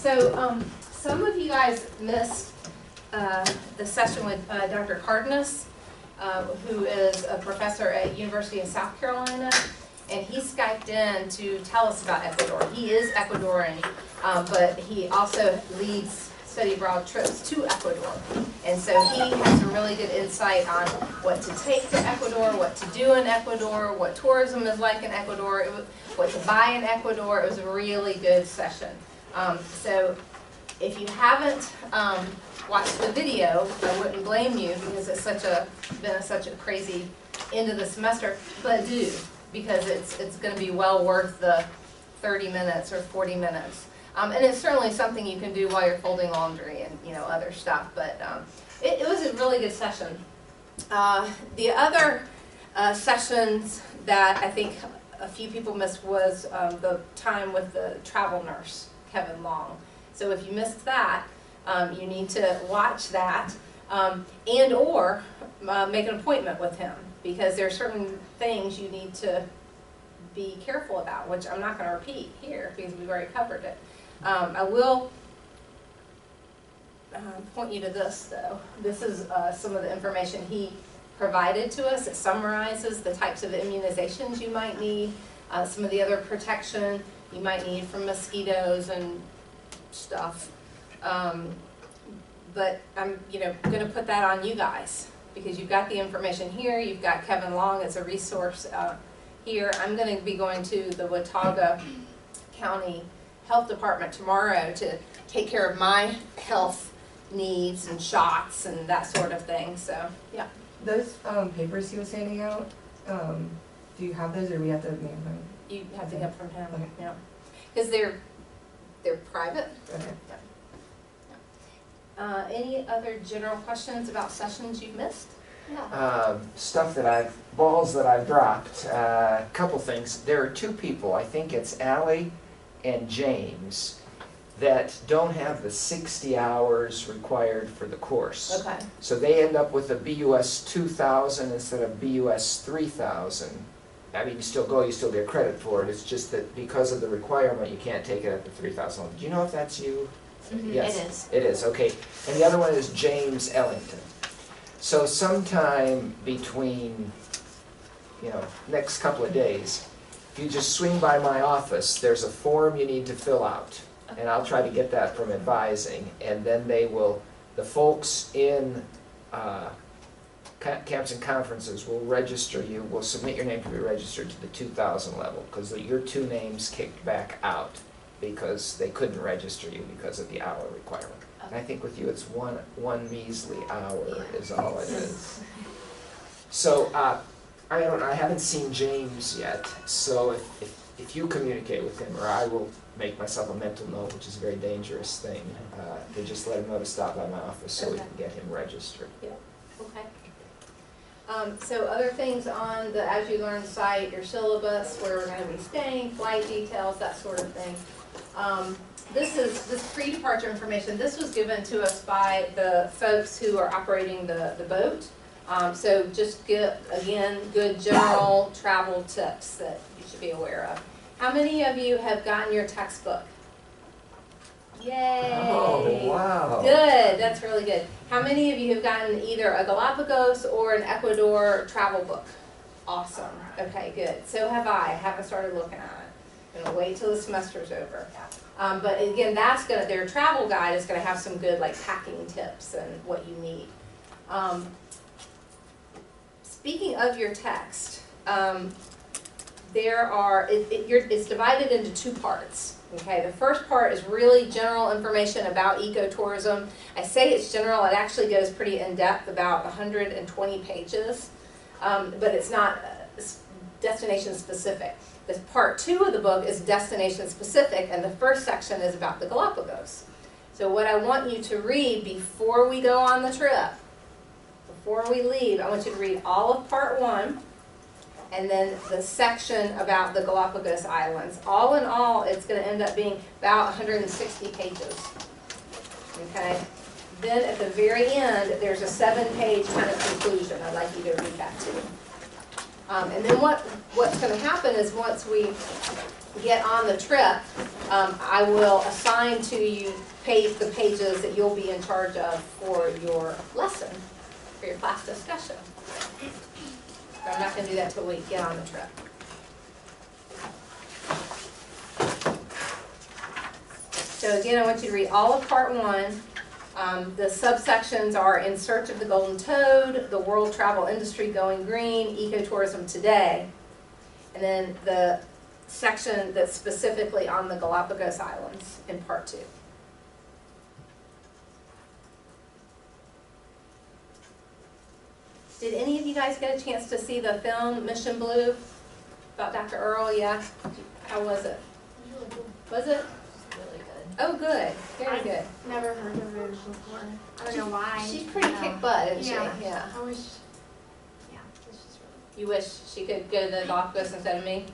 So some of you guys missed the session with Dr. Cardenas, who is a professor at University of South Carolina, and he Skyped in to tell us about Ecuador. He is Ecuadorian, but he also leads study abroad trips to Ecuador. And so he has some really good insight on what to take to Ecuador, what to do in Ecuador, what tourism is like in Ecuador, what to buy in Ecuador. It was a really good session. So if you haven't watched the video, I wouldn't blame you because it's been such a crazy end of the semester, but do, because it's going to be well worth the 30 minutes or 40 minutes. And it's certainly something you can do while you're folding laundry and other stuff. But it was a really good session. The other sessions that I think a few people missed was the time with the travel nurse, Kevin Long. So if you missed that, you need to watch that and or make an appointment with him, because there are certain things you need to be careful about, which I'm not going to repeat here because we've already covered it. I will point you to this, though. This is some of the information he provided to us. It summarizes the types of immunizations you might need, some of the other protection you might need from mosquitoes and stuff. But I'm going to put that on you guys, because you've got the information here. You've got Kevin Long as a resource here. I'm going to be going to the Watauga County Health Department tomorrow to take care of my health needs and shots and that sort of thing. So yeah. Those papers he was handing out, do you have those, or do we have to mail them? You have to get from him. Okay. Yeah, because they're private. Okay. Yeah. Any other general questions about sessions you've missed? Yeah. Balls that I've dropped. Couple things. There are two people, I think it's Allie and James, that don't have the 60 hours required for the course. Okay. So they end up with a BUS 2000 instead of BUS 3000. I mean, you still go, you still get credit for it. It's just that because of the requirement, you can't take it at the 3000. Do you know if that's you? Mm-hmm. Yes, it is. It is, okay. And the other one is James Ellington. So sometime between, next couple of days, if you just swing by my office, there's a form you need to fill out. And I'll try to get that from advising. And then the folks in camps and conferences will register you, will submit your name to be registered to the 2000 level, because your two names kicked back out because they couldn't register you because of the hour requirement. And I think with you it's one measly hour is all it is. So I haven't seen James yet, so if you communicate with him, or I will make myself a mental note, which is a very dangerous thing, to just let him know to stop by my office so we can get him registered. Yeah. Okay. So other things on the As You Learn site, your syllabus, where we're going to be staying, flight details, that sort of thing. This pre-departure information, this was given to us by the folks who are operating the boat. So just again, good general travel tips that you should be aware of. How many of you have gotten your textbook? Yay! Oh, wow. Good, that's really good. How many of you have gotten either a Galapagos or an Ecuador travel book? Awesome. Okay, good. So have I. I haven't started looking at it. I'm going to wait till the semester's over. But again, their travel guide is going to have some good packing tips and what you need. Speaking of your text, it's divided into two parts. Okay, the first part is really general information about ecotourism. I say it's general, it actually goes pretty in-depth, about 120 pages, but it's not destination specific. The part 2 of the book is destination specific, and the first section is about the Galapagos. So what I want you to read before we go on the trip, before we leave, I want you to read all of part 1, and then the section about the Galapagos Islands. All in all, it's going to end up being about 160 pages. Okay? Then at the very end, there's a 7-page kind of conclusion I'd like you to read that to. And then what's going to happen is once we get on the trip, I will assign to you the pages that you'll be in charge of for your lesson, for your class discussion. But I'm not going to do that till we get on the trip. So again, I want you to read all of part 1. The subsections are In Search of the Golden Toad, The World Travel Industry Going Green, Ecotourism Today, and then the section that's specifically on the Galapagos Islands in part 2. Did any of you guys get a chance to see the film Mission Blue about Dr. Earl? Yeah? How was it? Really cool. Was it? Really good. Oh, good. Very I've good. Never heard of her before. I don't know why. She's pretty kick butt, isn't she? Yeah. Yeah. I wish. Yeah, it's just You wish she could go to the Galapagos instead of me?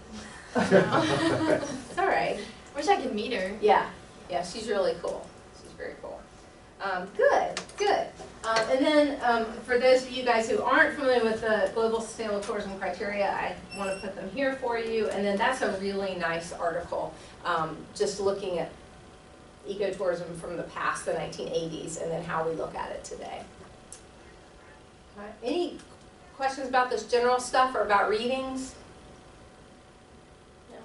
really. It's all right. Wish I could meet her. Yeah. Yeah, she's really cool. She's very cool. Good, good. And then for those of you guys who aren't familiar with the Global Sustainable Tourism Criteria, I want to put them here for you. And then that's a really nice article, just looking at ecotourism from the past, the 1980s, and then how we look at it today. All right. Any questions about this general stuff or about readings? No?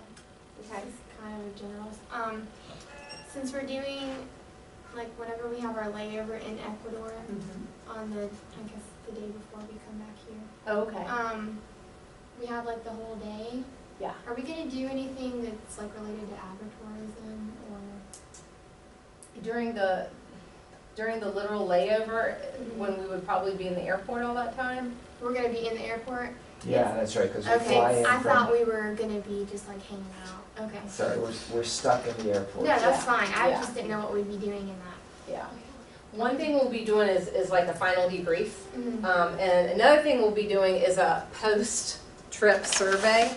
Okay. It's kind of a general. Since we're doing, like, whenever we have our layover in Ecuador on the, I guess, the day before we come back here. Oh, okay. We have like the whole day. Yeah. Are we gonna do anything that's like related to agritourism or? During the literal layover, when we would probably be in the airport all that time? We're gonna be in the airport? Yeah, that's right, because we Okay, fly in I thought from, we were gonna be just like hanging out. Okay. sorry, we're stuck in the airport. No, that's fine. I Yeah. just didn't know what we'd be doing in that. Yeah. One thing we'll be doing is like a final debrief. Mhm. And another thing we'll be doing is a post-trip survey.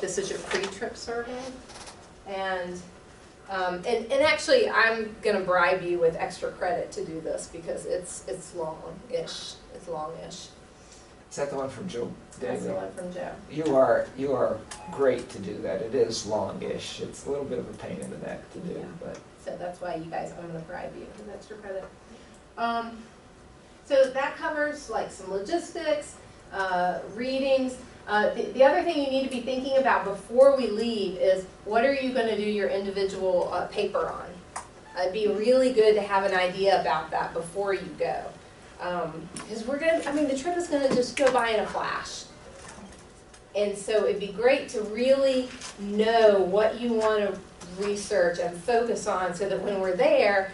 This is your pre-trip survey. And actually, I'm going to bribe you with extra credit to do this because it's long-ish. It's long-ish. Is that the one from Joe That's the Daly? one from Joe. You are great to do that. It is longish. It's a little bit of a pain in the neck to do, Yeah. but So that's why you guys, I'm going to bribe you with extra credit. So that covers like some logistics, readings. The other thing you need to be thinking about before we leave is what are you going to do your individual paper on? It'd be really good to have an idea about that before you go. Because the trip is going to just go by in a flash. And so it'd be great to really know what you want to research and focus on so that when we're there,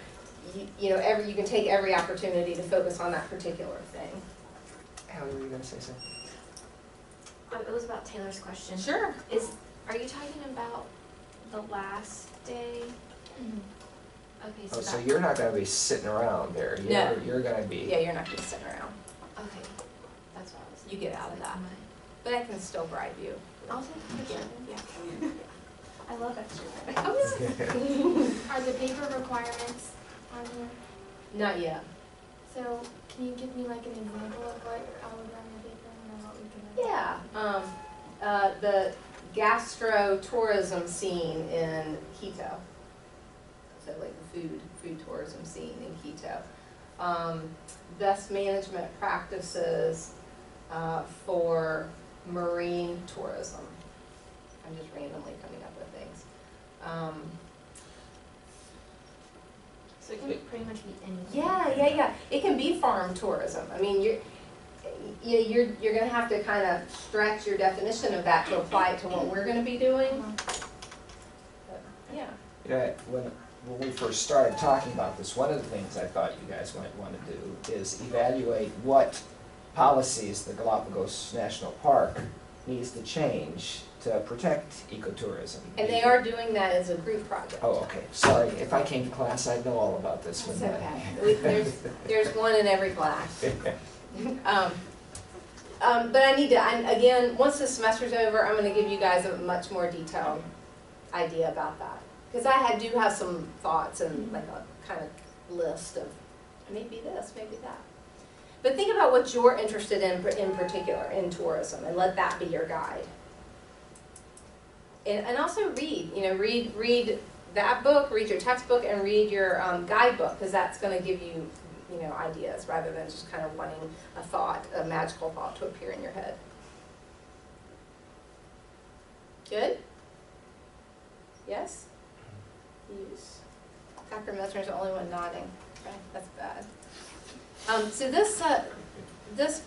you can take every opportunity to focus on that particular thing. Hallie, were you going to say something? It was about Taylor's question. Sure. Are you talking about the last day? Okay, Oh, so that- you're not going to be sitting around there. No. You're going to be. Yeah, you're not going to sit around. okay, that's what I was. You get out of that. Mine. But I can still bribe you. I'll take a picture. Yeah. I love extra. Are the paper requirements on here? Not yet. So can you give me like an example of what I would run the paper on or what we can? Yeah. The gastro-tourism scene in Quito. So like the food tourism scene in Quito. Best management practices for marine tourism. I'm just randomly coming up with things. So it can pretty much be anything. Yeah. It can be farm tourism. I mean, you're going to have to kind of stretch your definition of that to apply it to what we're going to be doing. But, yeah. Yeah, when we first started talking about this, one of the things I thought you guys might want to do is evaluate what policies the Galapagos National Park needs to change to protect ecotourism. And they are doing that as a group project. Oh, okay. Sorry. If I came to class, I'd know all about this That's one. okay. There's one in every class. But again, once the semester's over, I'm going to give you guys a much more detailed idea about that. Because I do have some thoughts and like a kind of list of maybe this, maybe that. But think about what you're interested in particular in tourism, and let that be your guide. And also read, read that book, read your textbook, and read your guidebook, because that's going to give you, ideas rather than just kind of wanting a magical thought to appear in your head. Good? Yes? Use. Dr. Messer's the only one nodding. Okay, that's bad. So this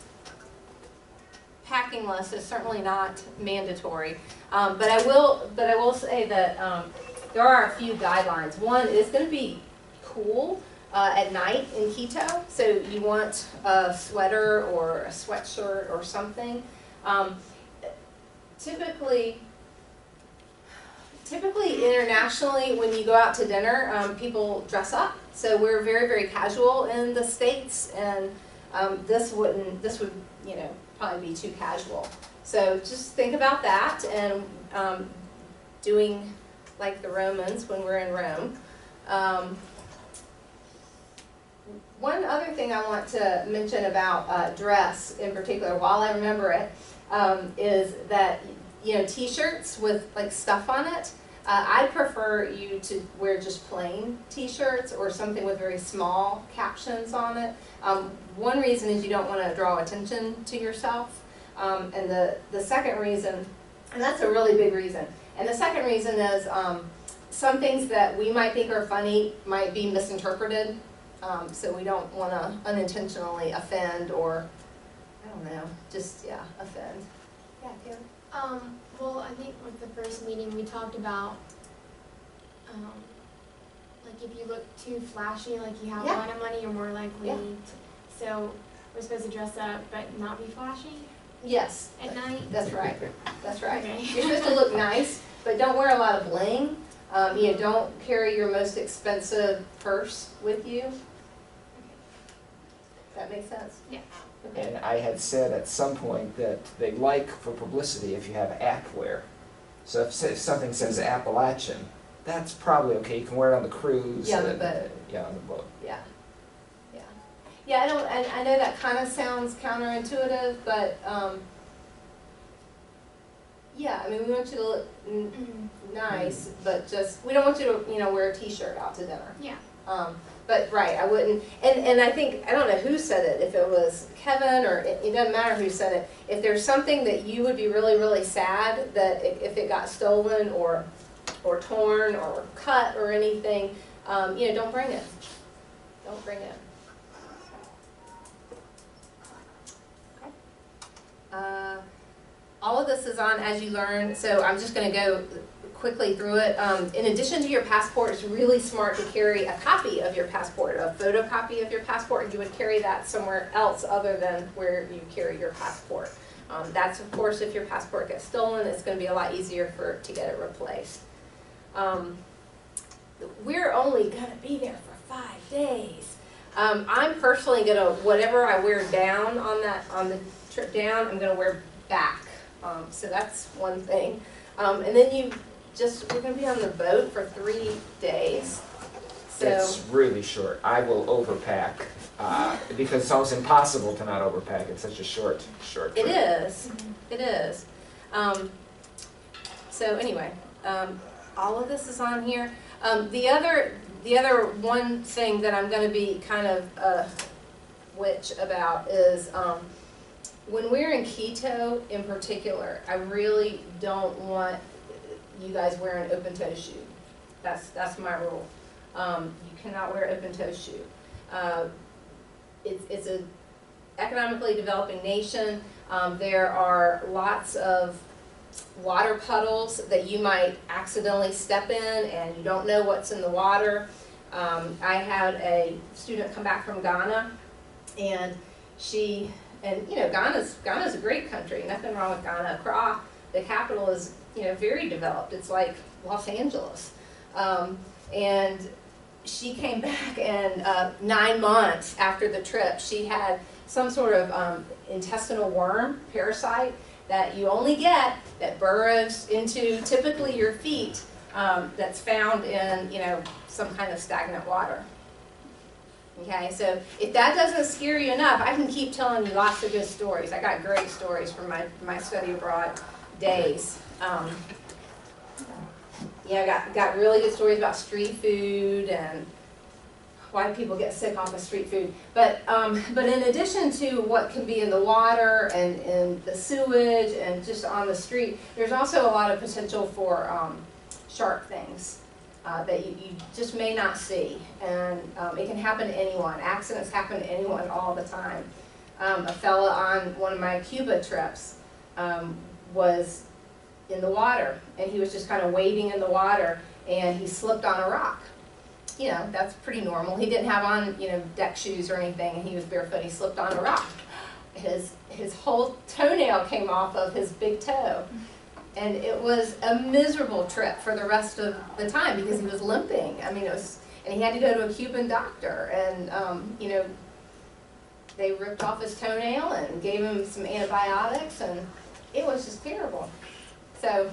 packing list is certainly not mandatory, but I will say that there are a few guidelines. One, it's going to be cool at night in Quito, so you want a sweater or a sweatshirt or something. Typically internationally, when you go out to dinner, people dress up. So we're very, very casual in the States, and this would probably be too casual. So just think about that, and doing like the Romans when we're in Rome. One other thing I want to mention about dress in particular, while I remember it, is that t-shirts with like stuff on it. I prefer you to wear just plain t-shirts or something with very small captions on it. One reason is you don't want to draw attention to yourself. And the second reason, and that's a really big reason, and the second reason is some things that we might think are funny might be misinterpreted. So we don't want to unintentionally offend or, I don't know, just, offend. Yeah, Kayla? Well, I think with the first meeting we talked about, like if you look too flashy, like you have a lot of money, you're more likely to, so we're supposed to dress up but not be flashy Yes. at night? That's right. That's right. Okay. You're supposed to look nice, but don't wear a lot of bling. Don't carry your most expensive purse with you. That makes sense? Yeah. Okay. And I had said at some point that they like for publicity if you have app wear. So if something says Appalachian, that's probably okay. You can wear it on the cruise. Yeah, on the boat. Yeah, on the boat. Yeah. Yeah. Yeah, I know that kind of sounds counterintuitive, but yeah, I mean, we want you to look nice, but just, we don't want you to, wear a t-shirt out to dinner. Yeah. But right, I wouldn't, and I think, I don't know who said it, if it was Kevin or, it doesn't matter who said it, if there's something that you would be really, really sad that if it got stolen or torn or cut or anything, don't bring it. Don't bring it. Okay. All of this is on As You Learn, so I'm just going to go quickly through it. In addition to your passport, it's really smart to carry a copy of your passport, a photocopy of your passport, and you would carry that somewhere else other than where you carry your passport. That's, of course, if your passport gets stolen, it's going to be a lot easier to get it replaced. We're only going to be there for 5 days. I'm personally going to, whatever I wear down on the trip down, I'm going to wear back. So that's one thing. And then we're going to be on the boat for 3 days. So It's really short. I will overpack because it's almost impossible to not overpack. It's such a short trip. it is. It is. So anyway, all of this is on here. The other one thing that I'm going to be kind of witch about is when we're in Quito in particular, I really don't want you guys wearing open-toe shoe. That's my rule. You cannot wear open-toe shoe. It's an economically developing nation. There are lots of water puddles that you might accidentally step in and you don't know what's in the water. I had a student come back from Ghana, and Ghana's a great country, nothing wrong with Ghana. Accra, the capital, is very developed. It's like Los Angeles. And she came back, and 9 months after the trip, she had some sort of intestinal worm, parasite, that you only get that burrows into typically your feet, that's found in some kind of stagnant water. Okay, so if that doesn't scare you enough, I can keep telling you lots of good stories. I got great stories from my study abroad days. Yeah, I got really good stories about street food and why people get sick off of street food. But in addition to what can be in the water and in the sewage and just on the street, there's also a lot of potential for sharp things that you just may not see. And it can happen to anyone. Accidents happen to anyone all the time. A fella on one of my Cuba trips was in the water, and he was just kind of wading in the water, and he slipped on a rock. You know, that's pretty normal. He didn't have on, you know, deck shoes or anything, and he was barefoot. He slipped on a rock. His whole toenail came off of his big toe. And it was a miserable trip for the rest of the time because he was limping. I mean, and he had to go to a Cuban doctor, and you know, they ripped off his toenail and gave him some antibiotics, and it was just terrible. So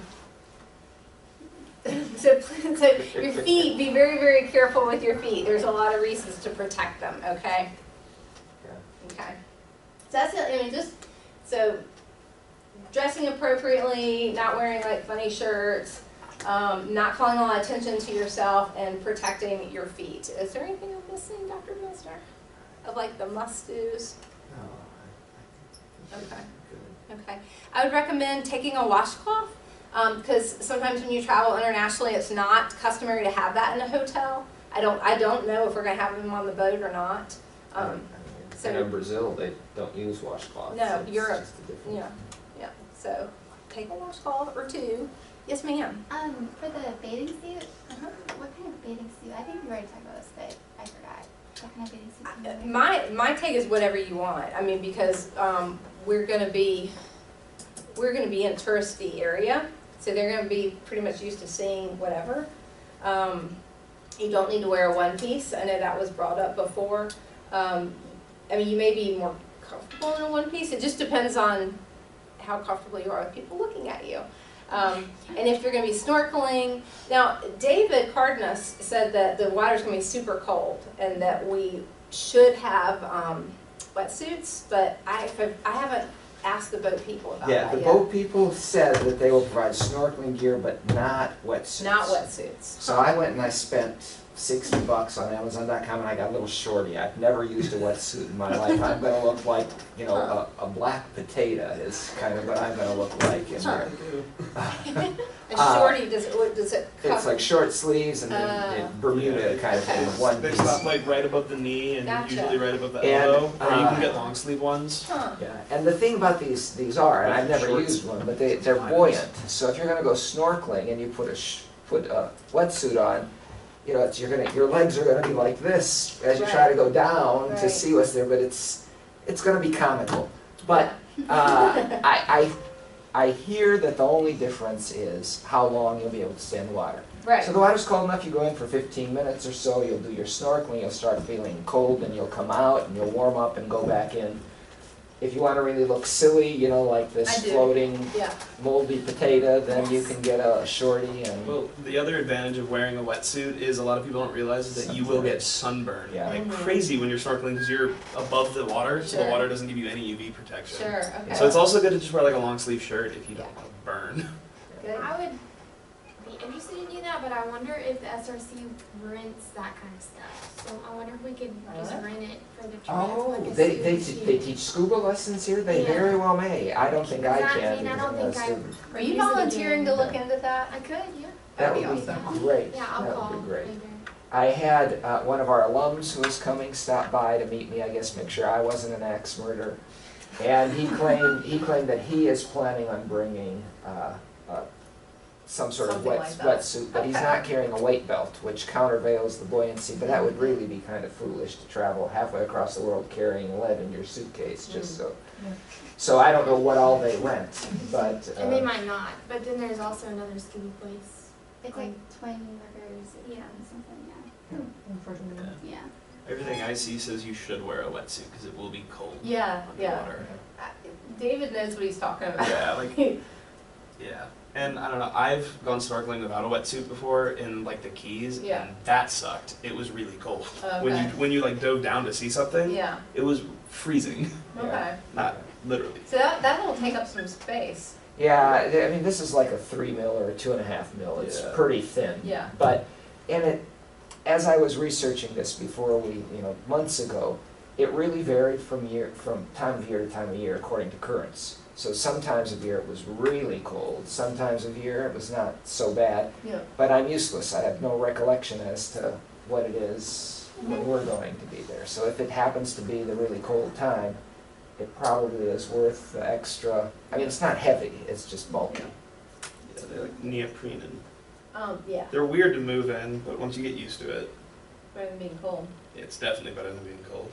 your feet, be very, very careful with your feet. There's a lot of reasons to protect them, okay? Yeah. Okay. So that's it. I mean, just so dressing appropriately, not wearing like funny shirts, not calling a lot of attention to yourself, and protecting your feet. Is there anything I'm missing, Dr. Milster? Of like the must-dos? No, I think Okay. good. Okay. I would recommend taking a washcloth, because sometimes when you travel internationally, it's not customary to have that in a hotel. I don't know if we're going to have them on the boat or not. And in Brazil, they don't use washcloths. No, It's Europe. just a different- Yeah. So take a washcloth or two. Yes, ma'am. For the bathing suit, Uh-huh. what kind of bathing suit? I think we already talked about this, but I forgot. What kind of bathing suit? do you wear? My take is whatever you want. I mean, because we're going to be in a touristy area, so they're going to be pretty much used to seeing whatever. You don't need to wear a one piece. I know that was brought up before. I mean, you may be more comfortable in a one piece. It just depends on how comfortable you are with people looking at you. And if you're going to be snorkeling. Now, David Cardenas said that the water's going to be super cold and that we should have wetsuits, but I haven't asked the boat people about Yeah, that the yet. boat people said that they will provide snorkeling gear, but not wetsuits. Not wetsuits. So I went and I spent $60 on Amazon.com, and I got a little shorty. I've never used a wetsuit in my life. I'm going to look like, you know, a black potato is kind of what I'm going to look like in Huh. there. A shorty, does it cover? It's like short sleeves and then Bermuda kind of thing, Okay. one They piece. stop like right above the knee and Gotcha. usually right above the And, elbow, or you uh, can get long sleeve ones. Huh. Yeah, and the thing about these are, and I've never Shorts. used one, but they're buoyant. So if you're going to go snorkeling and you put a wetsuit on, you know, your legs are going to be like this as you try to go down Right. to see what's there, but it's going to be comical. But I hear that the only difference is how long you'll be able to stay in the water. Right. So the water's cold enough, you go in for 15 minutes or so, you'll do your snorkeling, you'll start feeling cold, and you'll come out and you'll warm up and go back in. If you want to really look silly, you know, like I this do. floating Yeah. moldy potato, then you can get a shorty and Well, the other advantage of wearing a wetsuit is a lot of people don't realize is that you will get sunburned Yeah. like Mhm. crazy when you're snorkeling because you're above the water, so Sure. the water doesn't give you any UV protection. Sure. Okay. So it's also good to just wear like a long sleeve shirt if you don't want to burn. Good. I would be interested in doing that, but I wonder if the SRC rents that kind of stuff. So I wonder if we could just Alright. rent it for the trip. oh, like a they student. teach scuba lessons here? They Yeah. very well may. I don't think I Exactly, can and I because don't I'm not a think I- student. Are you Use it volunteering to again. look into that? I could, yeah. That That'd would be be awesome. great. Yeah, I'll That call would be great. later. I had one of our alums who was coming stop by to meet me, I guess, make sure I wasn't an axe murderer. And he claimed that he is planning on bringing some sort of Something like that. wetsuit, but he's Okay. not carrying a weight belt, which countervails the buoyancy. But that would really be kind of foolish to travel halfway across the world carrying lead in your suitcase, just so. Yeah. So I don't know what all they rent, but And they might not, but then there's also another scuba place. It's like Twin Rivers, Yeah. something, yeah. Unfortunately. Yeah. Everything I see says you should wear a wetsuit because it will be cold Yeah. Yeah. underwater. David knows what he's talking about. Yeah, like Yeah, and I don't know, I've gone snorkeling without a wetsuit before in like the Keys, Yeah. and that sucked. It was really cold. When Okay. you like dove down to see something, Yeah, it was freezing. okay. Not literally. So that'll take up some space. Yeah, I mean, this is like a 3 mil or a 2.5 mil. It's Yeah. pretty thin. Yeah. But in it, as I was researching this before months ago, it really varied from time of year to time of year according to currents. So sometimes of year it was really cold, sometimes of year it was not so bad. Yeah. But I'm useless. I have no recollection as to what it is when we're going to be there. So if it happens to be the really cold time, it probably is worth the extra. I mean, it's not heavy, it's just bulky. Yeah, they're like neoprene and Yeah, they're weird to move in, but once you get used to it, rather than being cold. it's definitely better than being cold.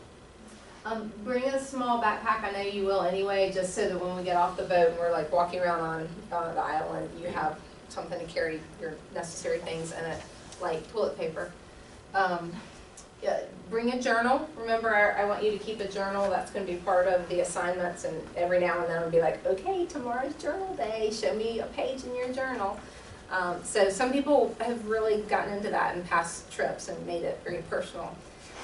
Bring a small backpack, I know you will anyway, just so that when we get off the boat and we're like walking around on the island, you have something to carry your necessary things in it, like toilet paper. Yeah, bring a journal. Remember, I want you to keep a journal. That's going to be part of the assignments, and every now and then I'll be like, okay, tomorrow's journal day. Show me a page in your journal. So some people have really gotten into that in past trips and made it very personal.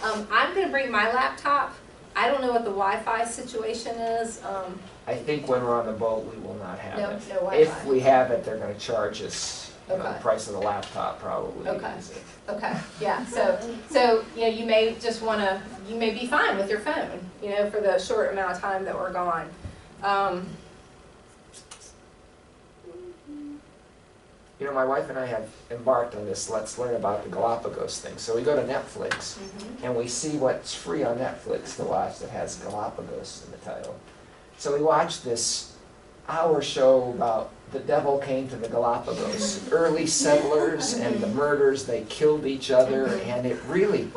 I'm going to bring my laptop. I don't know what the Wi-Fi situation is. I think when we're on the boat, we will not have No it. Wi-Fi. If we have it, they're going to charge us the Okay. price of the laptop probably. Okay. Okay, yeah, so, you may just wanna, you may be fine with your phone, for the short amount of time that we're gone. My wife and I have embarked on this Let's Learn About the Galapagos thing. So we go to Netflix and we see what's free on Netflix to watch that has Galapagos in the title. So we watch this hour show about the devil came to the Galapagos, early settlers and the murders, they killed each other, and it really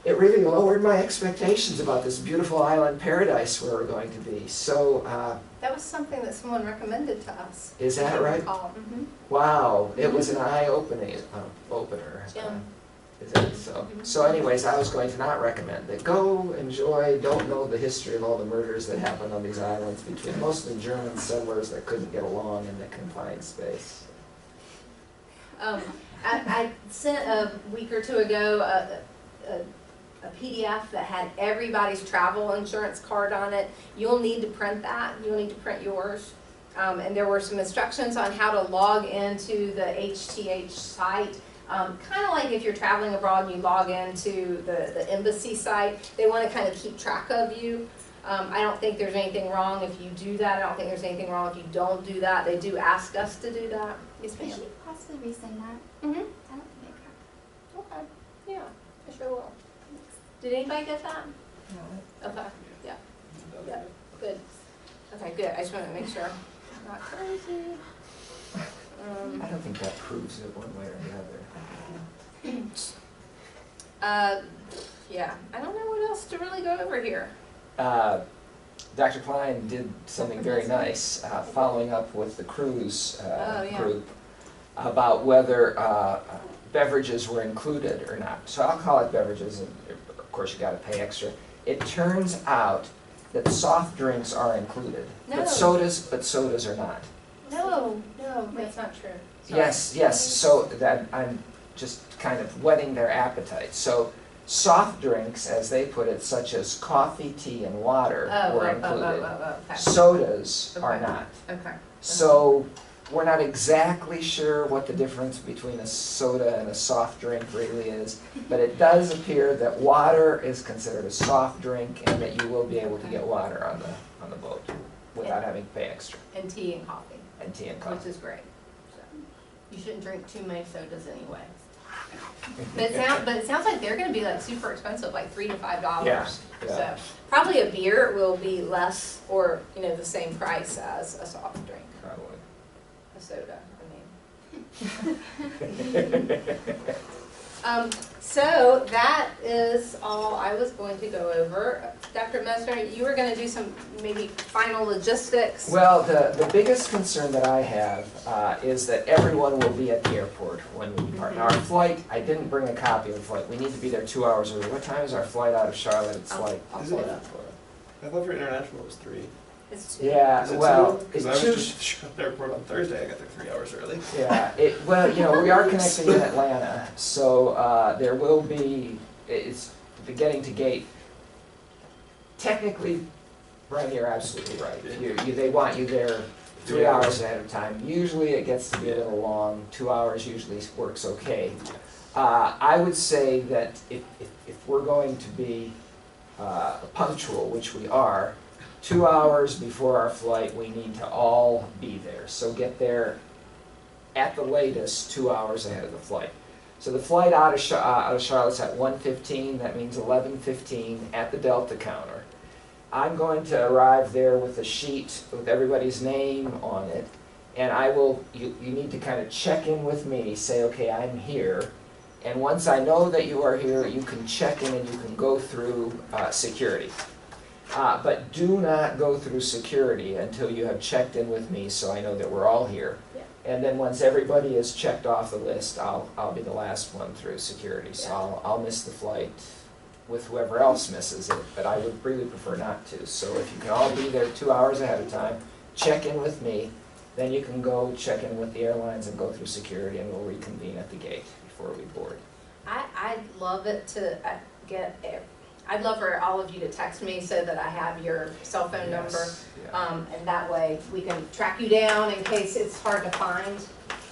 lowered my expectations about this beautiful island paradise where we're going to be. So, That was something that someone recommended to us. is that right? Wow, it was an eye-opener. Yeah. Is it? So anyways, I was going to not recommend it. Go, enjoy, don't know the history of all the murders that happened on these islands between mostly German settlers that couldn't get along in the confined space. I sent a week or two ago a PDF that had everybody's travel insurance card on it. You'll need to print that. You'll need to print yours. And there were some instructions on how to log into the HTH site. Kind of like if you're traveling abroad and you log into the embassy site, they want to kind of keep track of you. I don't think there's anything wrong if you do that. I don't think there's anything wrong if you don't do that. They do ask us to do that. Yes, Could ma'am. you possibly resend that? Mm-hmm. I don't think I got Okay. Yeah, I sure will. Did anybody get that? No. Okay. Yeah. Yeah. Good. Okay, good. I just wanted to make sure I'm not crazy. I don't think that proves it one way or the other. Yeah, I don't know what else to really go over here. Dr. Klein did something very nice, following up with the cruise yeah. group about whether beverages were included or not. So I'll call it beverages, and of course you got to pay extra. It turns out that soft drinks are included, No. but sodas are not. No, that's not true. Sorry. Yes, so that I'm just kind of whetting their appetite. So soft drinks, as they put it, such as coffee, tea, and water were included. Okay. Sodas are Okay. not. Okay. So we're not exactly sure what the difference between a soda and a soft drink really is, but it does appear that water is considered a soft drink and that you will be able to get water on the boat without having to pay extra. And tea and coffee, And tea and which coffee. is great. So, you shouldn't drink too many sodas anyway. But it sounds like they're going to be like super expensive, like $3 to $5. Yeah. So probably a beer will be less or the same price as a soft drink, Probably. a soda. So that is all I was going to go over. Dr. Mesner, you were going to do some maybe final logistics. Well, the biggest concern that I have is that everyone will be at the airport when we depart. Now, our flight, I didn't bring a copy of the flight. We need to be there 2 hours early. What time is our flight out of Charlotte? It's like, I'll Is pull it? it up for you. I thought for international it was 3. It's two. Yeah, Is it well, Because I it's was two, just showing up at the airport on Thursday. I got there 3 hours early. yeah, well, we are connecting in Atlanta, so there will be, it's the getting to gate. Technically, Brian, you're absolutely right. They want you there 3 hours ahead of time. Usually it gets to be a little long. 2 hours usually works okay. I would say that if we're going to be punctual, which we are, 2 hours before our flight, we need to all be there. So get there at the latest 2 hours ahead of the flight. So the flight out of Charlotte's at 1:15. That means 11:15 at the Delta counter. I'm going to arrive there with a sheet with everybody's name on it, and you need to kind of check in with me, say, okay, I'm here. And once I know that you are here, you can check in and you can go through security. But do not go through security until you have checked in with me, so I know that we're all here. Yeah. And then once everybody is checked off the list, I'll be the last one through security. So I'll miss the flight with whoever else misses it, but I would really prefer not to. So if you can all be there 2 hours ahead of time, check in with me, then you can go check in with the airlines and go through security, and we'll reconvene at the gate before we board. I'd love it to I'd love for all of you to text me so that I have your cell phone number. Yes, yeah. And that way we can track you down in case it's hard to find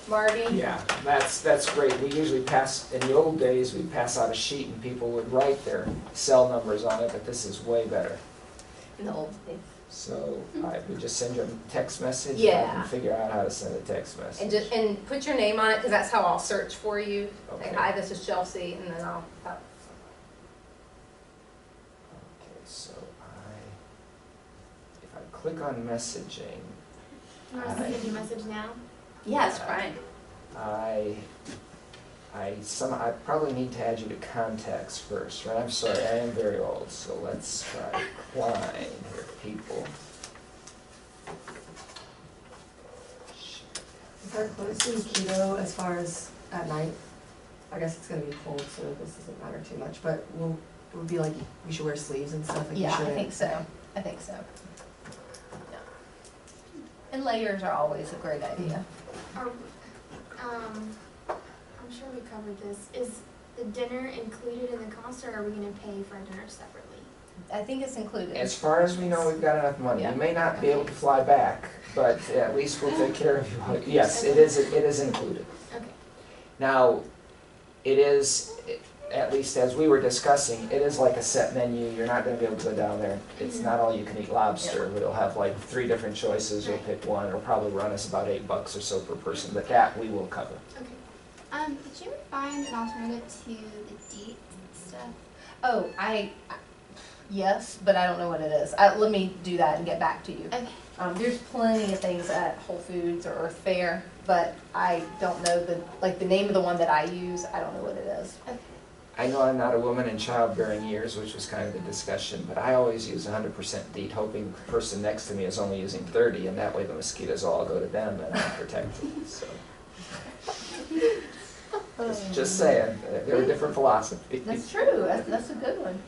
Marty. Yeah, that's great. We usually in the old days, we'd pass out a sheet and people would write their cell numbers on it, but this is way better. In the old days. So we just send you a text message. Yeah. And I can figure out how to send a text message. And put your name on it, because that's how I'll search for you. Okay. Like, hi, this is Chelsea, and then I'll Okay, so if I click on messaging, You want us to send you a message now? yes, fine. I probably need to add you to contacts first, right? I'm sorry, I am very old, so let's try Klein here, people. Is our closing keto as far as at night? I guess it's gonna be cold, so this doesn't matter too much, but it would be like, we should wear sleeves and stuff, like we Yeah, I shouldn't. think so. I think so. Yeah. And layers are always a great idea. I'm sure we covered this. Is the dinner included in the cost, or are we gonna pay for dinner separately? I think it's included. As far as we know, we've got enough money. Yeah. You may not be able to fly back, but at least we'll take care of you. Yes, it is included. Okay. Now, it is, at least as we were discussing, it is like a set menu. You're not going to be able to go down there. It's not all you can eat lobster. It'll have like 3 different choices. You'll pick one. It'll probably run us about $8 or so per person, but that we will cover. Okay. Did you find an alternative to the DEET stuff? Oh, yes, but I don't know what it is. Let me do that and get back to you. Okay. There's plenty of things at Whole Foods or Earth Fare, but I don't know the name of the one that I use. I don't know what it is. Okay. I know I'm not a woman in childbearing years, which was kind of the discussion, but I always use 100% DEET, hoping the person next to me is only using 30, and that way the mosquitoes all go to them and I'm protected. So. Just saying, they're a different philosophy. That's true. That's a good one.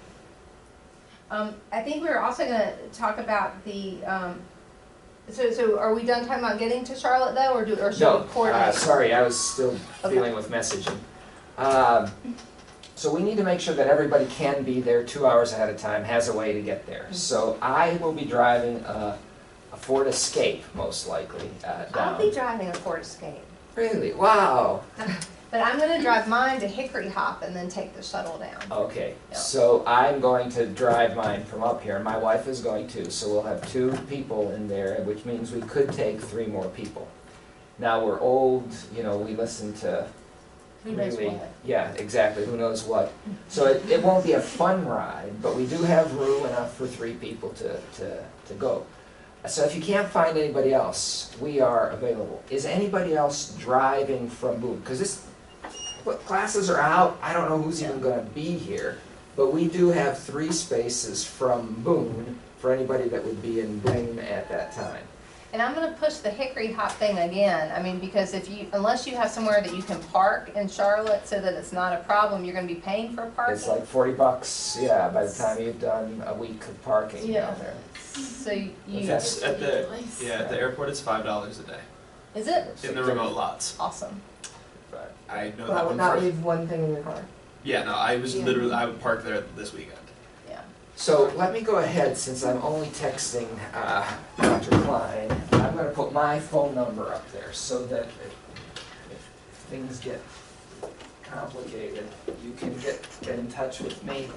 I think we were also going to talk about the. So are we done talking about getting to Charlotte though, or should we coordinate? Sorry, I was still dealing with messaging. So we need to make sure that everybody can be there 2 hours ahead of time, has a way to get there. So I will be driving a Ford Escape, most likely, down. I'll be driving a Ford Escape. Really? Wow. But I'm going to drive mine to Hickory Hop and then take the shuttle down. Okay, Yeah. so I'm going to drive mine from up here, and my wife is going to, so we'll have 2 people in there, which means we could take 3 more people. Now, we're old, we listen to Who knows really, what? yeah, exactly, who knows what. So it won't be a fun ride, but we do have room enough for 3 people to go. So if you can't find anybody else, we are available. Is anybody else driving from Boone? Because classes are out, I don't know who's even going to be here, but we do have 3 spaces from Boone for anybody that would be in Boone at that time. And I'm gonna push the hickory hop thing again. I mean, because unless you have somewhere that you can park in Charlotte so that it's not a problem, you're gonna be paying for parking. It's like $40, yeah, by the time you've done a week of parking Yeah. down there. So you, Yes, at the airport it's $5 a day is it? in the remote lots. Awesome. But I know But that I would one not for. leave one thing in your car. Yeah, no, I was Yeah. literally I would park there this weekend. Yeah. So let me go ahead, since I'm only texting Dr. Klein, I'm gonna put my phone number up there so that if things get complicated, you can get in touch with me.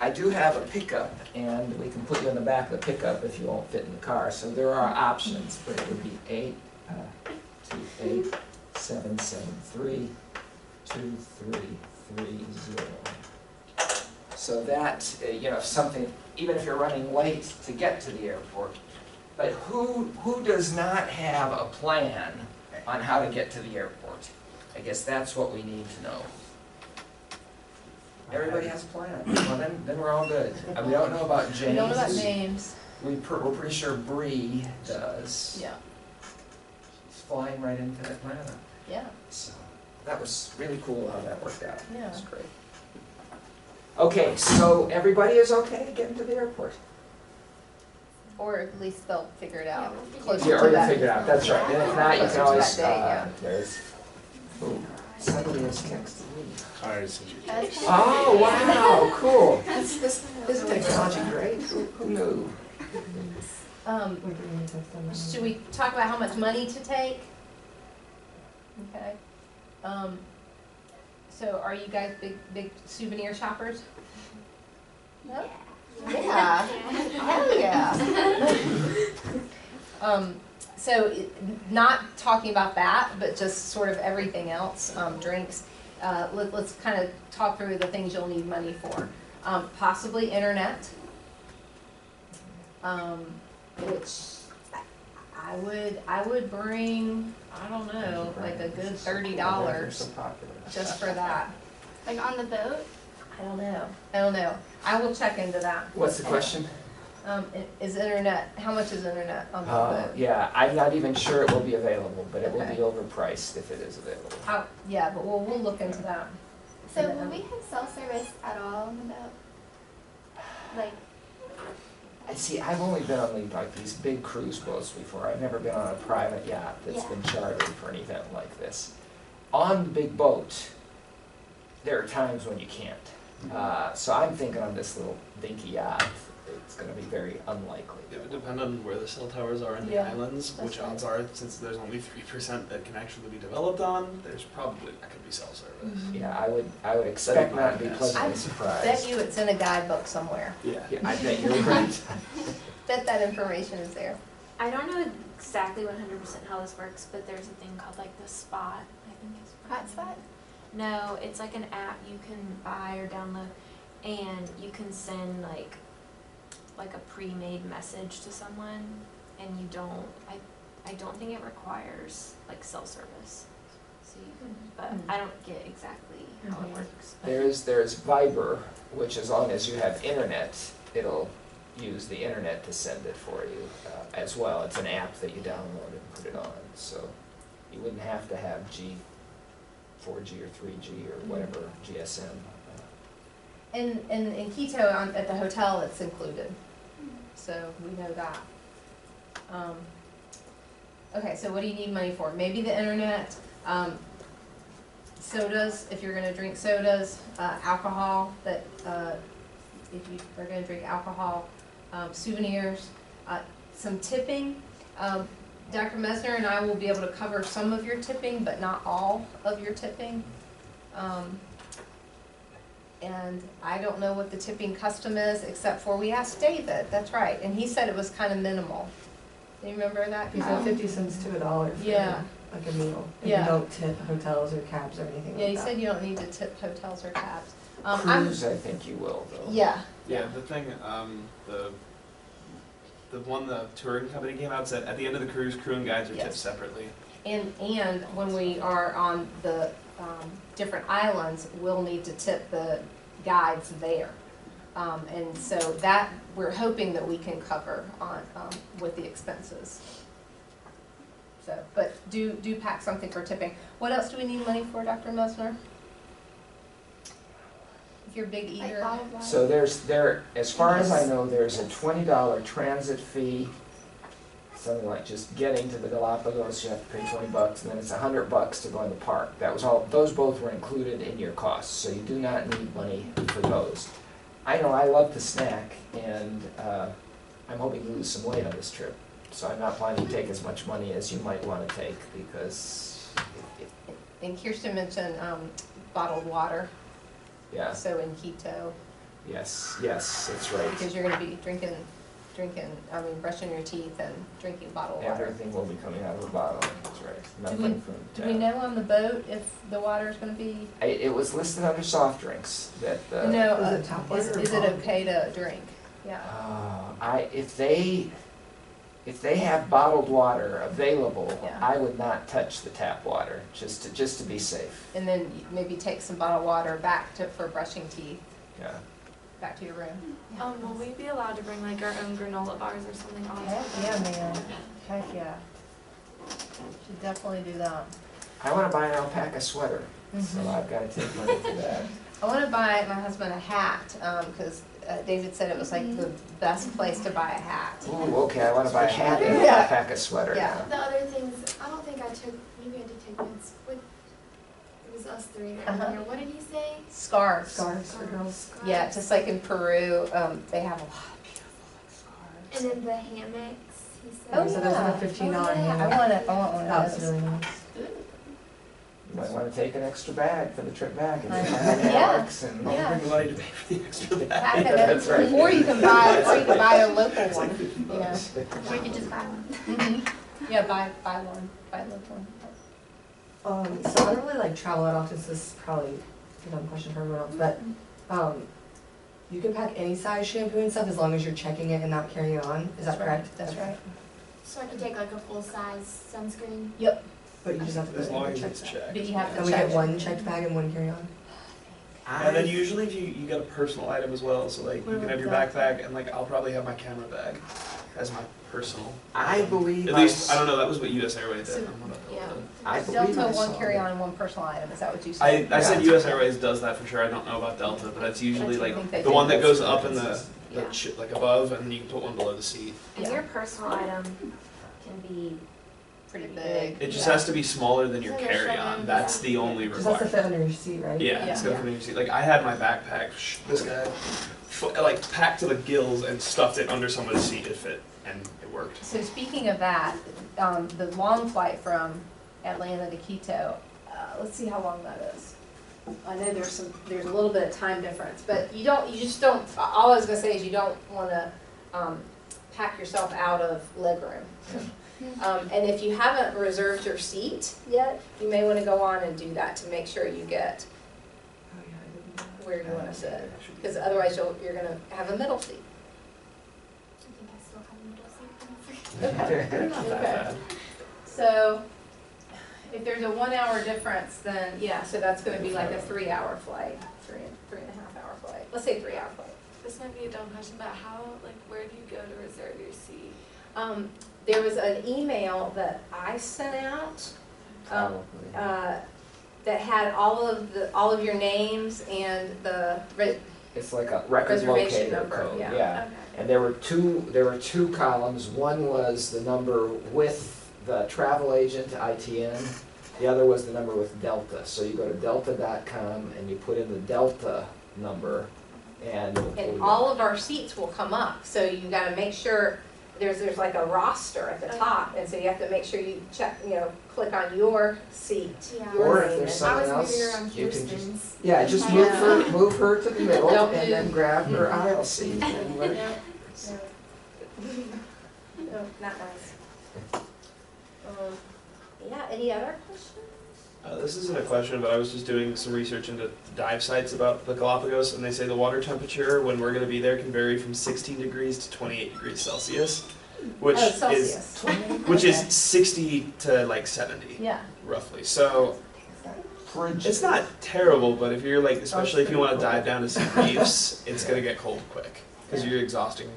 I do have a pickup, and we can put you in the back of the pickup if you won't fit in the car, so there are options, but it would be 828-773-2330. So that, if something, even if you're running late to get to the airport, but who does not have a plan on how to get to the airport? I guess that's what we need to know. Everybody has a plan. Well, then we're all good. And we don't know about James. We don't know about James. We're pretty sure Bree does. Yeah. She's flying right into Atlanta. Yeah. So that was really cool how that worked out. Yeah. It was great. Okay, so everybody is okay getting to the airport? Or at least they'll figure it out Yeah, we'll figure closer Yeah, to or you that. figure it out, that's right. And if not, you Closer can to always, that day, yeah. there's, ooh, somebody has texted me. I already sent you. Oh, wow, cool. Isn't technology great? Who knew? We can text them. Should we talk about how much money to take? Okay. So are you guys big souvenir shoppers? No? Yeah. Hell yeah. So not talking about that, but just sort of everything else, drinks. Let's kind of talk through the things you'll need money for. Possibly internet, which I would bring, I don't know, like a good $30 So popular. just for that. Like on the boat? I don't know. I will check into that. What's the question? Is internet, how much is internet on the boat? Yeah, I'm not even sure it will be available, but it will be overpriced if it is available. Yeah, but we'll look into that. So will we have cell service at all on the boat? Like, See, I've only been on these big cruise boats before. I've never been on a private yacht that's Yeah. been chartered for an event like this. On the big boat, there are times when you can't. So I'm thinking on this little dinky yacht, it's gonna be very unlikely. It would depend on where the cell towers are in the Yeah, islands, that's which odds are, since there's only 3% that can actually be developed on, there's probably not gonna be cell service. Yeah, I would expect not to be Yes. pleasantly Bet surprised. you it's in a guidebook somewhere. Yeah. Yeah, I bet you're right. Bet that information is there. I don't know exactly 100% how this works, but there's a thing called like the Spot, I think it's. hotspot? No, it's like an app you can buy or download, and you can send like a pre-made message to someone, and you don't. I don't think it requires like cell service. So you can, but I don't get exactly how it works. But There's Viber, which as long as you have internet, it'll use the internet to send it for you as well. It's an app that you download and put it on, so you wouldn't have to have 4G or 3G or whatever GSM. And in Quito, at the hotel, it's included. So we know that. Okay, so what do you need money for? Maybe the internet, sodas, if you're gonna drink sodas, alcohol, if you are gonna drink alcohol, souvenirs, some tipping. Dr. Mesner and I will be able to cover some of your tipping, but not all of your tipping. And I don't know what the tipping custom is, except for we asked David, that's right, and he said it was kind of minimal. Do you remember that? He said 50 cents to $1 for Yeah. like a meal. And Yeah. you don't tip hotels or cabs or anything Yeah, like he that. said you don't need to tip hotels or cabs. Cruise, I think you will though. Yeah, Yeah, the thing, the one the touring company came out said at the end of the cruise, crew and guides are tipped Yes. separately. and when we are on the different islands, we'll need to tip the guides there. And so that, we're hoping that we can cover on, with the expenses. So, but do pack something for tipping. What else do we need money for, Dr. Mesner? If you're a big Like eater. bottled water. So as far as I know, there's a $20 transit fee, something like just getting to the Galapagos, you have to pay $20, and then it's $100 to go in the park. That was all, those both were included in your costs, so you do not need money for those. I know I love to snack, and I'm hoping to lose some weight on this trip, so I'm not planning to take as much money as you might want to take, because, And Kirsten mentioned bottled water, yeah, so in keto, yes, that's right. because you're gonna be drinking, brushing your teeth and drinking bottled water. Everything will be coming out of a bottle, that's right, Do we- nothing from Do tap. we know on the boat if the water is gonna be, It was listed under soft drinks that, no, is it tap water is or it bottled? okay to drink? Yeah. if they have bottled water available, Yeah. I would not touch the tap water, just to be safe, And then maybe take some bottled water back for brushing teeth, yeah. back to your room. Will we be allowed to bring like our own granola bars or something on? Man. Heck yeah. Should definitely do that. I wanna buy an alpaca sweater, so I've gotta take money for that. I want to buy my husband a hat, because David said it was like the best place to buy a hat. Ooh, okay, I wanna buy a hat and an Yeah. alpaca sweater Yeah. now. The other things, I don't think I took, maybe I did take notes with, it was us three earlier. What did he say? Scarves. Scarves for girls. Yeah, just like in Peru, they have a lot of beautiful like, And scarves. then the hammocks, he said. Oh, So there's like yeah. a $15 I hammock. want one That of was those. really nice. You might wanna take an extra bag for the trip back and I buy know. the Yeah. Alex and. I'll Yeah. bring money to pay for the extra bag. Pack it Yeah, that's right. Or you can buy a local one. Yeah. Or you could just buy one. Mhm. Yeah, buy one, buy a local one. So I don't really like travel that often, so this is probably a dumb question for everyone else, but, you can pack any size shampoo and stuff as long as you're checking it and not carrying it on, is that That's right, correct? That's right. So I could take like a full-size sunscreen. But you just have to put As it long in as your it's checked bag. checked. But you have And we get one checked bag and one carry-on? And then usually if you get a personal item as well, so like you can have your backpack and like I'll probably have my camera bag as my personal. I believe At least, I don't know, that was what US Airways did. I'm not- Yeah. I believe Delta, I one saw carry-on that. and one personal item, is that what you said? I said Yeah. US Airways does that for sure, I don't know about Delta, but that's usually I like think they the do. one that goes up in the Yeah. like above and you can put one below the seat. And Yeah. your personal item can be Pretty big. It just Yeah. has to be smaller than your So your carry-on, shoulders, that's yeah. the only Just has to requirement. fit under your seat, right? Yeah, it's gotta Yeah. fit in your seat. Like I had my backpack, this guy, like packed to the gills and stuffed it under somebody's seat, it fit, and it worked. So speaking of that, the long flight from Atlanta to Quito, let's see how long that is. I know there's a little bit of time difference, but you just don't, all I was gonna say is you don't wanna, pack yourself out of legroom. And if you haven't reserved your seat yet, you may wanna go on and do that to make sure you get Oh, yeah, I didn't know that. where you wanna sit. Because otherwise you're gonna have a middle seat. I think I still have a middle seat. Okay. Not that Okay. bad. So, if there's a 1 hour difference, then, yeah, so that's gonna be like a 3 hour flight, three and a half hour flight. Let's say 3 hour flight. This might be a dumb question, but where do you go to reserve your seat? There was an email that I sent out, Probably. that had all of your names and the, It's like a record Reservation locator number, code, yeah. yeah. And there were two columns. One was the number with the travel agent, ITN. The other was the number with Delta. So you go to delta.com and you put in the Delta number and it'll pull and you all up. of our seats will come up. So you gotta make sure, there's like a roster at the top, and so you have to make sure you check, click on your seat. Yeah. Your Or if name there's and- someone I was moving else, around you can just, Kirsten's. yeah, just Yeah. move her to the middle Don't and then move. grab her aisle seat. and let- No, not nice. Yeah, any other questions? This isn't a question, but I was just doing some research into dive sites about the Galapagos, and they say the water temperature when we're going to be there can vary from 16 degrees to 28 degrees Celsius, which Oh, is Celsius. which Okay. is 60 to like 70 Yeah. roughly. So Frigid. it's not terrible, but if you're like, especially if you want to pretty dive down to some reefs, it's going to get cold quick because you're exhausting.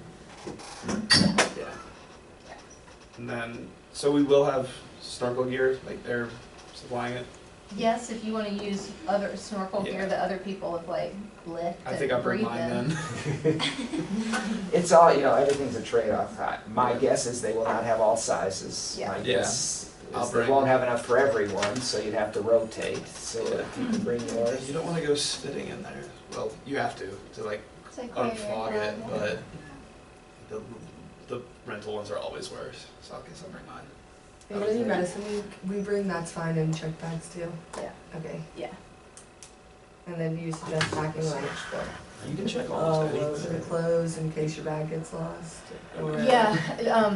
Yeah. And then, so we will have snorkel gear, like they're supplying it? Yes, if you wanna use other snorkel gear Yeah. that other people have like licked I think I'll and bring breathed mine in. then. It's all, everything's a trade-off. My guess is they will not have all sizes. Yeah. My Yeah. guess I'll is they bring- won't have enough for everyone, so you'd have to rotate, so if you can bring yours. You don't wanna go spitting in there. Well, you have to like To clear your unfog it, blood. but the rental ones are always worse, so I guess I'll bring mine. If you need medicine we bring, that's fine, and check bags too? Yeah. Okay. Yeah. And then do you suggest packing like You can check all almost loads anything. of clothes in case your bag gets lost? Or- Yeah,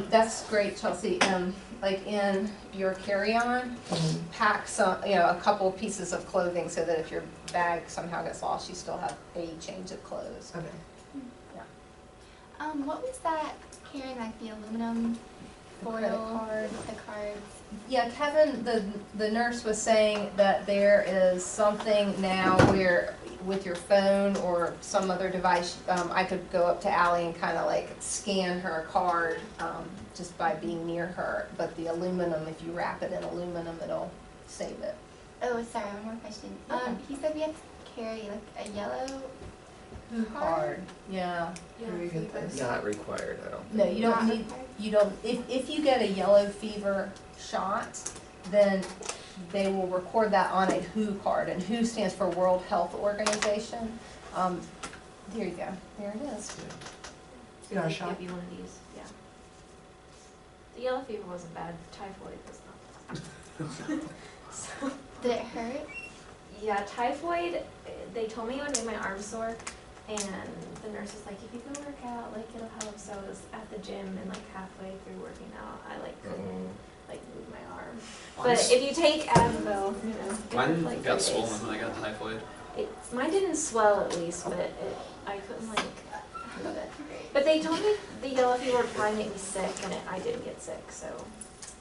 that's great, Chelsea. Like in your carry-on, Mhm. pack some, a couple of pieces of clothing so that if your bag somehow gets lost, you still have a change of clothes. Okay. What was that, Karen, like the aluminum The foil, credit card. the cards? Yeah, Kevin, the nurse was saying that there is something now where with your phone or some other device, I could go up to Allie and kind of like scan her card just by being near her. But the aluminum, if you wrap it in aluminum, it'll save it. Oh, sorry, one more question. Okay. He said we have to carry like a yellow Card. Yeah. Where do we get this? Not required, I don't think. No, you don't not need. required? You don't. If you get a yellow fever shot, then they will record that on a WHO card, and WHO stands for World Health Organization. There you go. There it is. You got a They shot? give you one of these, yeah. The yellow fever wasn't bad, typhoid was not. So, Did it hurt? yeah, typhoid, they told me it would make my arm sore, and the nurse was like, if you go work out, like, it'll help. So I was at the gym, and like halfway through working out, I like couldn't like move my arm. But Mine's- if you take Advil, give it Mine like got 3 days. swollen when I got typhoid. Mine didn't swell at least, but I couldn't like move it. But they told me the yellow fever would probably make me sick, and I didn't get sick, so.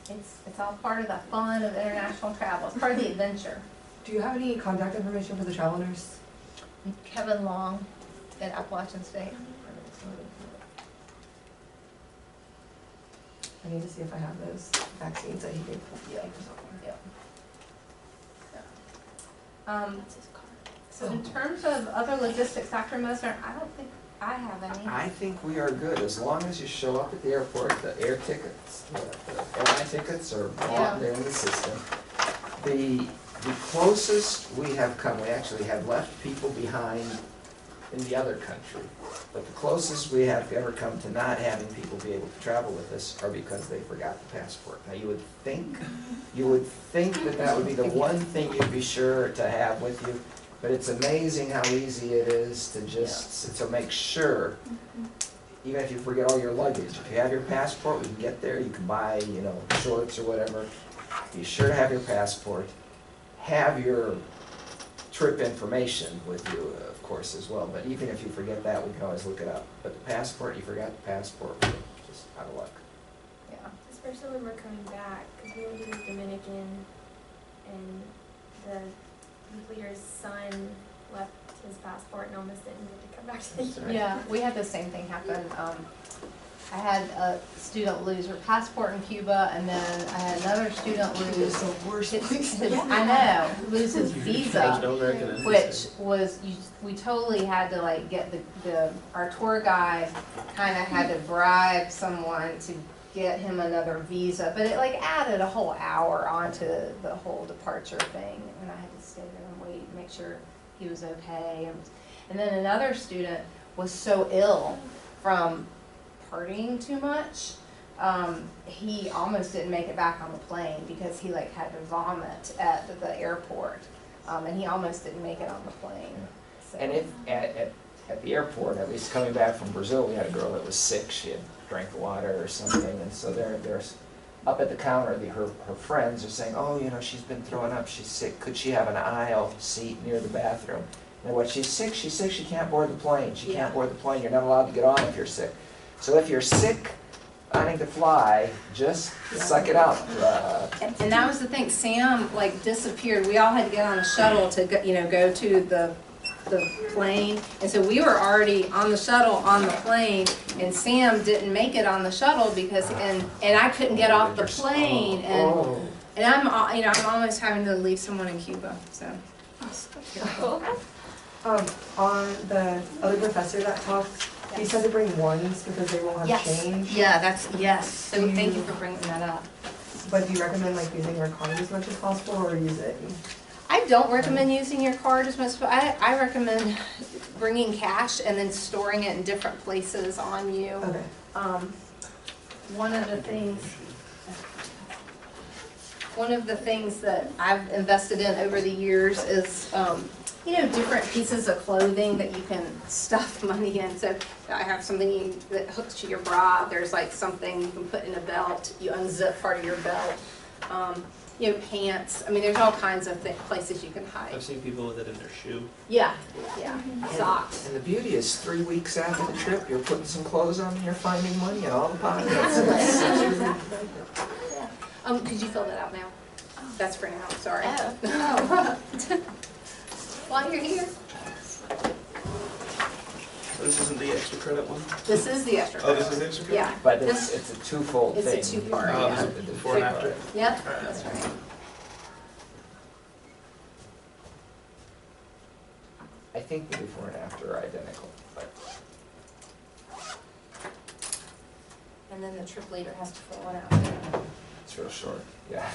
It's all part of the fun of international travel. It's part of the adventure. Do you have any contact information for the travel nurse? Kevin Long at Appalachian State. I need to see if I have those vaccines that he gave. Yeah. That's his card. So in terms of other logistics, Dr. Moser, I don't think I have any. I think we are good, as long as you show up at the airport, the air tickets, the airline tickets are Yeah. on there in the system. The closest we have come, we actually have left people behind in the other country, but the closest we have ever come to not having people be able to travel with us are because they forgot the passport. Now, you would think that would be the one thing you'd be sure to have with you, but it's amazing how easy it is to just, to make sure, even if you forget all your luggage, if you have your passport, we can get there, you can buy, shorts or whatever. Be sure to have your passport, have your trip information with you, of course, as well, but even if you forget that, we can always look it up. But the passport, you forgot the passport, we're just out of luck. Yeah. Especially when we're coming back, because we went to the Dominican, and the completer's son left his passport and almost didn't get to come back to the That's U.S. right. Yeah, we had the same thing happen. I had a student lose her passport in Cuba, and then I had another student lose the worst place. I know, lose his visa, No American embassy. which was, we totally had to like get our tour guide kind of had to bribe someone to get him another visa, but it like added a whole hour onto the whole departure thing, and I had to stay there and wait, make sure he was okay. And then another student was so ill from partying too much, he almost didn't make it back on the plane because he like had to vomit at the airport, and he almost didn't make it on the plane. So. And if, at the airport, at least coming back from Brazil, we had a girl that was sick, she had drank water or something, and so there's up at the counter, her friends are saying, oh, she's been throwing up, she's sick, could she have an aisle seat near the bathroom? And what, she's sick, she can't board the plane, she can't board the plane, you're not allowed to get on if you're sick. So if you're sick, planning to fly, just suck it up. And that was the thing, Sam like disappeared, we all had to get on a shuttle to go to the plane. And so we were already on the shuttle on the plane, and Sam didn't make it on the shuttle because, and I couldn't get off the plane, and I'm, I'm almost having to leave someone in Cuba, so. On the other professor that talked, he said to bring ones because they won't have Yes. change. Yeah, yes, so thank you for bringing that up. But do you recommend like using your card as much as possible, or use it? I don't recommend using your card as much, but I recommend bringing cash and then storing it in different places on you. Okay. One of the things that I've invested in over the years is, different pieces of clothing that you can stuff money in. So I have something that hooks to your bra. There's like something you can put in a belt. You unzip part of your belt. Pants. I mean, there's all kinds of places you can hide. I've seen people with it in their shoe. Yeah. And- Socks. And the beauty is 3 weeks after the trip, you're putting some clothes on and you're finding money in all the pockets. Could you fill that out now? That's for now, sorry. Oh. While you're here. So this isn't the extra credit one? This is the extra Oh, this credit. is the extra credit? Yeah. But it's a twofold It's a thing. two-part, Oh, yeah. this is before and after? Yep, that's right. I think the before and after are identical, but And then the trip leader has to fill one out. it's real short, yeah.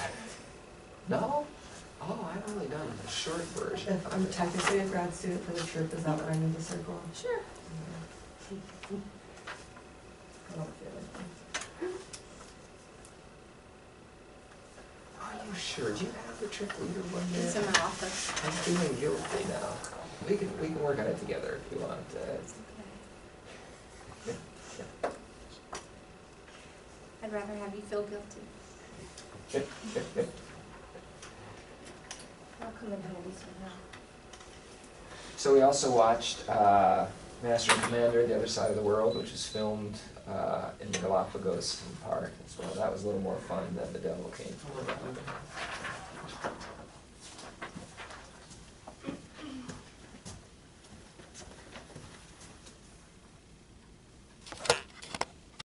No? Oh, I've only done the short version. If I'm technically a grad student for the trip, is that what I need to circle? Sure. I don't feel it. Are you sure? Do you have the trip leader one It's in there? my office. I'm feeling guilty now. We can work on it together if you want. I'd rather have you feel guilty. I'll come in handy somehow. So we also watched Master and Commander, The Other Side of the World, which is filmed in the Galapagos Park as well. That was a little more fun than The Devil Came from the Devil.